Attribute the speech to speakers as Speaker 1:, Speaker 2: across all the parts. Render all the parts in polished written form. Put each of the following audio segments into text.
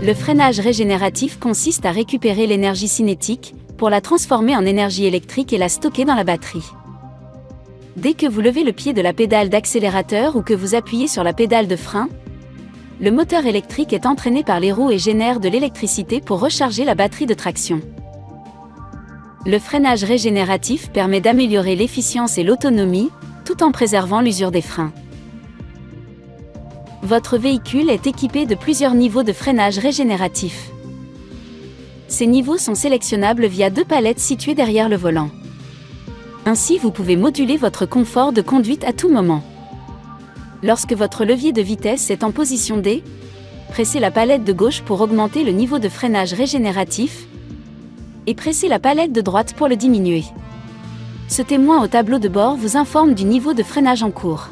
Speaker 1: Le freinage régénératif consiste à récupérer l'énergie cinétique, pour la transformer en énergie électrique et la stocker dans la batterie. Dès que vous levez le pied de la pédale d'accélérateur ou que vous appuyez sur la pédale de frein, le moteur électrique est entraîné par les roues et génère de l'électricité pour recharger la batterie de traction. Le freinage régénératif permet d'améliorer l'efficience et l'autonomie, tout en préservant l'usure des freins. Votre véhicule est équipé de plusieurs niveaux de freinage régénératif. Ces niveaux sont sélectionnables via 2 palettes situées derrière le volant. Ainsi, vous pouvez moduler votre confort de conduite à tout moment. Lorsque votre levier de vitesse est en position D, pressez la palette de gauche pour augmenter le niveau de freinage régénératif et pressez la palette de droite pour le diminuer. Ce témoin au tableau de bord vous informe du niveau de freinage en cours.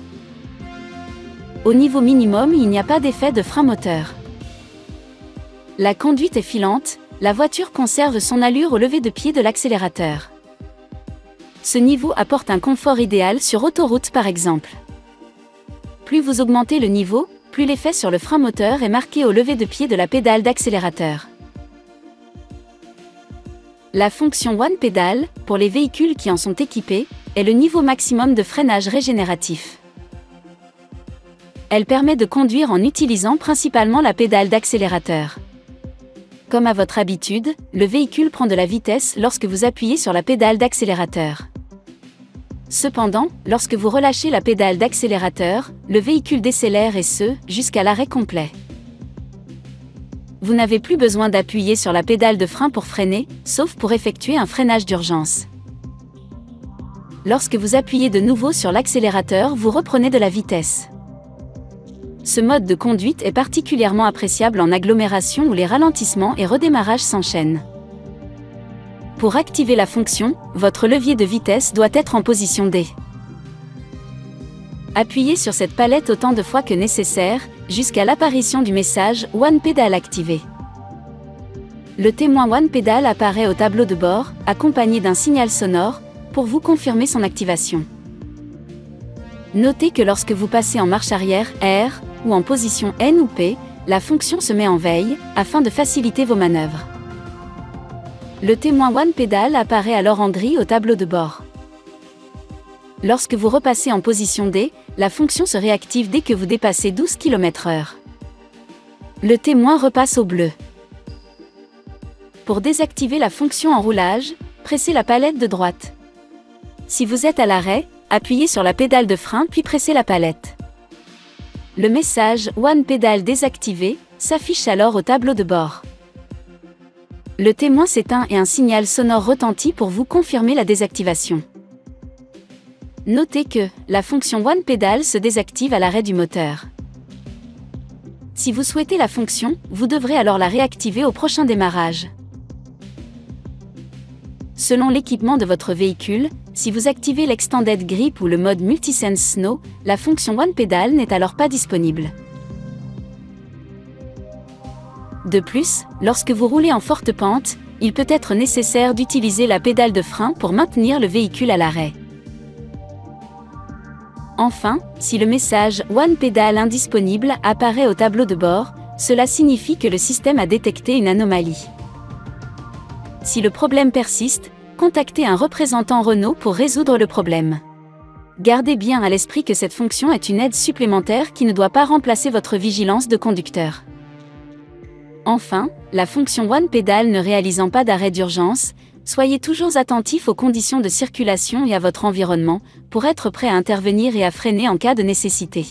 Speaker 1: Au niveau minimum, il n'y a pas d'effet de frein moteur. La conduite est filante, la voiture conserve son allure au lever de pied de l'accélérateur. Ce niveau apporte un confort idéal sur autoroute par exemple. Plus vous augmentez le niveau, plus l'effet sur le frein moteur est marqué au lever de pied de la pédale d'accélérateur. La fonction One Pedal, pour les véhicules qui en sont équipés, est le niveau maximum de freinage régénératif. Elle permet de conduire en utilisant principalement la pédale d'accélérateur. Comme à votre habitude, le véhicule prend de la vitesse lorsque vous appuyez sur la pédale d'accélérateur. Cependant, lorsque vous relâchez la pédale d'accélérateur, le véhicule décélère et ce, jusqu'à l'arrêt complet. Vous n'avez plus besoin d'appuyer sur la pédale de frein pour freiner, sauf pour effectuer un freinage d'urgence. Lorsque vous appuyez de nouveau sur l'accélérateur, vous reprenez de la vitesse. Ce mode de conduite est particulièrement appréciable en agglomération où les ralentissements et redémarrages s'enchaînent. Pour activer la fonction, votre levier de vitesse doit être en position D. Appuyez sur cette palette autant de fois que nécessaire, jusqu'à l'apparition du message « One Pedal activé ». Le témoin One Pedal apparaît au tableau de bord, accompagné d'un signal sonore, pour vous confirmer son activation. Notez que lorsque vous passez en marche arrière, R, ou en position N ou P, la fonction se met en veille, afin de faciliter vos manœuvres. Le témoin One Pedal apparaît alors en gris au tableau de bord. Lorsque vous repassez en position D, la fonction se réactive dès que vous dépassez 12 km/h. Le témoin repasse au bleu. Pour désactiver la fonction en roulage, pressez la palette de droite. Si vous êtes à l'arrêt, appuyez sur la pédale de frein puis pressez la palette. Le message « One Pedal désactivé » s'affiche alors au tableau de bord. Le témoin s'éteint et un signal sonore retentit pour vous confirmer la désactivation. Notez que la fonction One Pedal se désactive à l'arrêt du moteur. Si vous souhaitez la fonction, vous devrez alors la réactiver au prochain démarrage. Selon l'équipement de votre véhicule, si vous activez l'Extended Grip ou le mode Multisense Snow, la fonction One Pedal n'est alors pas disponible. De plus, lorsque vous roulez en forte pente, il peut être nécessaire d'utiliser la pédale de frein pour maintenir le véhicule à l'arrêt. Enfin, si le message « One Pedal indisponible » apparaît au tableau de bord, cela signifie que le système a détecté une anomalie. Si le problème persiste, contactez un représentant Renault pour résoudre le problème. Gardez bien à l'esprit que cette fonction est une aide supplémentaire qui ne doit pas remplacer votre vigilance de conducteur. Enfin, la fonction One Pedal ne réalisant pas d'arrêt d'urgence, soyez toujours attentif aux conditions de circulation et à votre environnement, pour être prêt à intervenir et à freiner en cas de nécessité.